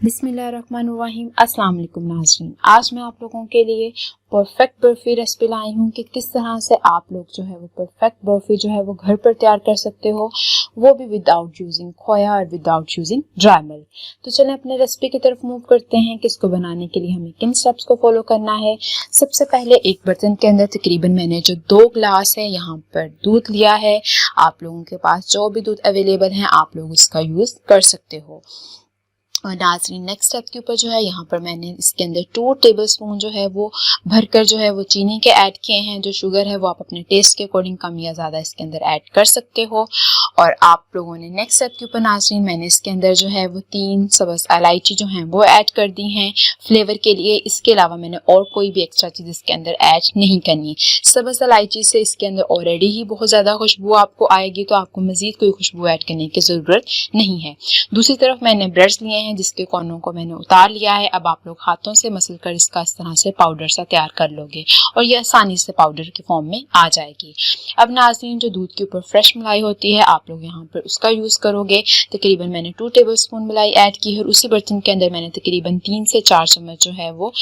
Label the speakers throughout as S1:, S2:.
S1: बिस्मिल्लाहिर्रहमानिर्रहीम। अस्सलाम वालेकुम नाज़रीन, आज मैं आप लोगों के लिए परफेक्ट बर्फ़ी रेसिपी लाई हूँ कि किस तरह से आप लोग जो है वो परफेक्ट बर्फ़ी जो है वो घर पर तैयार कर सकते हो, वो भी विदाउट यूजिंग खोया और विदाउट यूजिंग ड्राई मिल्क। तो चलें अपने रेसिपी की तरफ मूव करते हैं कि इसको बनाने के लिए हमें किन स्टेप्स को फॉलो करना है। सबसे पहले एक बर्तन के अंदर तकरीबन मैंने जो 2 गिलास है यहाँ पर दूध लिया है। आप लोगों के पास जो भी दूध अवेलेबल है आप लोग उसका यूज़ कर सकते हो। और नाज़रीन नेक्स्ट स्टेप के ऊपर जो है यहाँ पर मैंने इसके अंदर 2 टेबलस्पून जो है वो भरकर जो है वो चीनी के ऐड किए हैं। जो शुगर है वो आप अपने टेस्ट के अकॉर्डिंग कम या ज़्यादा इसके अंदर ऐड कर सकते हो। और आप लोगों ने नेक्स्ट स्टेप के ऊपर नाज़रीन मैंने इसके अंदर जो है वो 3 सब्ज़ इलायची जो हैं वो ऐड कर दी हैं फ्लेवर के लिए। इसके अलावा मैंने और कोई भी एक्स्ट्रा चीज़ इसके अंदर ऐड नहीं करनी। सब्ज़ इलायची से इसके अंदर ऑलरेडी ही बहुत ज़्यादा खुशबू आपको आएगी, तो आपको मज़ीद कोई खुशबू ऐड करने की ज़रूरत नहीं है। दूसरी तरफ मैंने ब्रेड्स लिए हैं जिसके कोनों को मैंने उतार लिया है। अब आप लोग हाथों से मसल कर इसका इस तरह से पाउडर सा तैयार कर लोगे और ये आसानी से पाउडर के फॉर्म में आ जाएगी। अब नाज़रीन जो दूध के ऊपर फ्रेश मलाई होती है आप लोग यहाँ पर उसका यूज़ करोगे। तकरीबन मैंने 2 टेबलस्पून मलाई ऐड की है और उसी बर्तन के अंदर मैंने तकरीबन 3 से 4 चम्मच जो है वो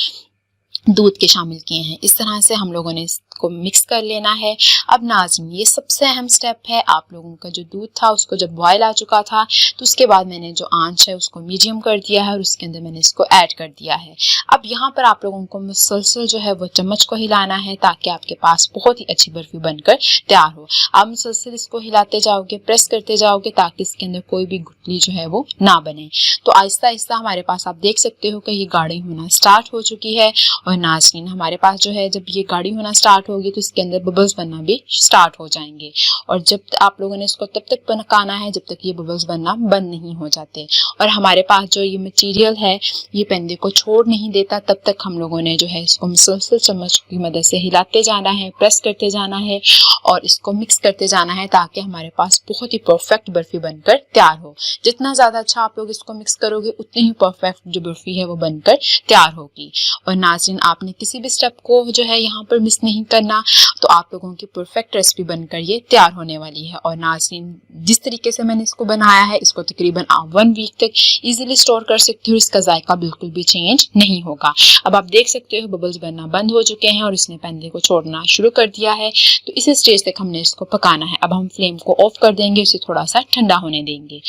S1: दूध के शामिल किए हैं। इस तरह से हम लोगों ने इसको मिक्स कर लेना है। अब नाज़रीन ये सबसे अहम स्टेप है। आप लोगों का जो दूध था उसको जब बॉयल आ चुका था तो उसके बाद मैंने जो आंच है उसको मीडियम कर दिया है और उसके अंदर मैंने इसको ऐड कर दिया है। अब यहाँ पर आप लोगों को मुसलसल जो है वो चम्मच को हिलाना है ताकि आपके पास बहुत ही अच्छी बर्फी बनकर तैयार हो। आप मुसलसल इसको हिलाते जाओगे, प्रेस करते जाओगे ताकि इसके अंदर कोई भी गुठली जो है वो ना बने। तो आहिस्ता आहिस्ता हमारे पास आप देख सकते हो कि ये गाढ़ी होना स्टार्ट हो चुकी है। और नाज़रीन हमारे पास जो है जब ये गाढ़ी होना स्टार्ट होगी तो इसके अंदर बबल्स बनना भी स्टार्ट हो जाएंगे। और जब आप लोगों ने इसको तब तक पकाना है जब तक ये बबल्स बनना बंद नहीं हो जाते। और हमारे पास जो ये मटेरियल है ये पेंदे को छोड़ नहीं देता, तब तक हम लोगों ने जो है इसको मुसलसल चम्मच की मदद से हिलाते जाना है, प्रेस करते जाना है और इसको मिक्स करते जाना है ताकि हमारे पास बहुत ही परफेक्ट बर्फी बनकर तैयार हो। जितना ज़्यादा अच्छा आप लोग इसको मिक्स करोगे उतनी ही परफेक्ट जो बर्फी है वो बनकर तैयार होगी। और नाज़रीन आपने किसी भी स्टेप को जो है यहाँ पर मिस नहीं करना, तो आप लोगों की परफेक्ट रेसिपी बनकर ये तैयार होने वाली है। और नाज़रीन जिस तरीके से मैंने इसको बनाया है इसको तकरीबन आप 1 वीक तक इजीली स्टोर कर सकते हो। इसका जायका बिल्कुल भी चेंज नहीं होगा। अब आप देख सकते हो बबल्स बनना बंद हो चुके हैं और इसने पेंदे को छोड़ना शुरू कर दिया है। तो इस स्टेज तक हमने इसको पकाना है। अब हम फ्लेम को ऑफ कर देंगे, इसे थोड़ा सा ठंडा होने देंगे।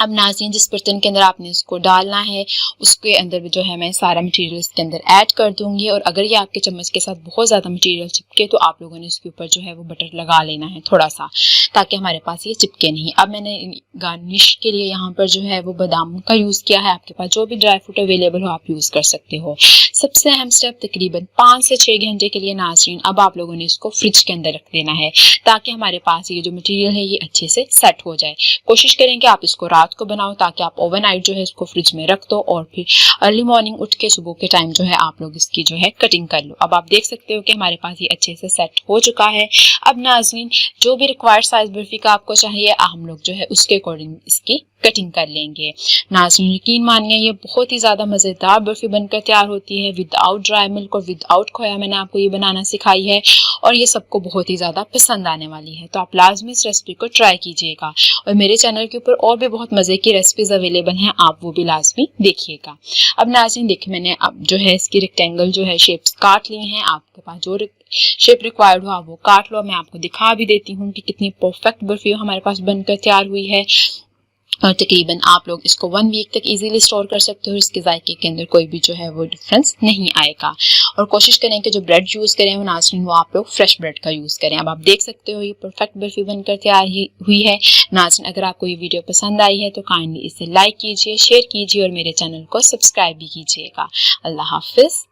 S1: अब नाज़रीन जिस बर्तन के अंदर आपने इसको डालना है उसके अंदर भी जो है मैं सारा मटेरियल इसके अंदर ऐड कर दूंगी। और अगर ये आपके चम्मच के साथ बहुत ज़्यादा मटेरियल चिपके तो आप लोगों ने इसके ऊपर जो है वो बटर लगा लेना है थोड़ा सा, ताकि हमारे पास ये चिपके नहीं। अब मैंने गार्निश के लिए यहाँ पर जो है वो बादाम का यूज़ किया है। आपके पास जो भी ड्राई फ्रूट अवेलेबल हो आप यूज़ कर सकते हो। सबसे अहम स्टेप तकरीबन 5 से 6 घंटे के लिए नाज़रीन अब आप लोगों ने इसको फ्रिज के अंदर रख देना है ताकि हमारे पास ये जो मटेरियल है ये अच्छे से सेट हो जाए। कोशिश करें कि आप इसको रात को बनाओ ताकि आप ओवरनाइट जो है इसको फ्रिज में रख दो और फिर अर्ली मॉर्निंग उठ के सुबह के टाइम जो है आप लोग इसकी जो है कटिंग कर लो। अब आप देख सकते हो कि हमारे पास ये अच्छे से सेट हो चुका है। अब नाज़रीन जो भी रिक्वायर्ड साइज बर्फी का आपको चाहिए हम लोग जो है उसके अकॉर्डिंग इसकी कटिंग कर लेंगे। नाज़रीन यकीन मानिए ये बहुत ही ज़्यादा मज़ेदार बर्फी बनकर तैयार होती है विदाउट ड्राई मिल्क और विदाउट खोया। मैंने आपको ये बनाना सिखाई है और ये सबको बहुत ही ज़्यादा पसंद आने वाली है। तो आप लाजमी इस रेसिपी को ट्राई कीजिएगा। और मेरे चैनल के ऊपर और भी बहुत मज़े की रेसिपीज़ अवेलेबल हैं, आप वो भी लाजमी देखिएगा। अब नाज़रीन देखिए मैंने अब जो है इसकी रेक्टेंगल जो है शेप्स काट ली हैं। आपके पास जो शेप रिक्वायर्ड हो आप वो काट लो। मैं आपको दिखा भी देती हूँ कि कितनी परफेक्ट बर्फी हमारे पास बनकर तैयार हुई है। और तकरीबन आप लोग इसको 1 वीक तक इजीली स्टोर कर सकते हो। इसके जायके के अंदर कोई भी जो है वो डिफरेंस नहीं आएगा। और कोशिश करें कि जो ब्रेड यूज़ करें वो नाज़रीन वो आप लोग फ्रेश ब्रेड का यूज़ करें। अब आप देख सकते हो ये परफेक्ट बर्फी बनकर तैयार हुई है। नाज़रीन अगर आपको ये वीडियो पसंद आई है तो काइंडली इसे लाइक कीजिए, शेयर कीजिए और मेरे चैनल को सब्सक्राइब भी कीजिएगा। अल्लाह हाफिज़।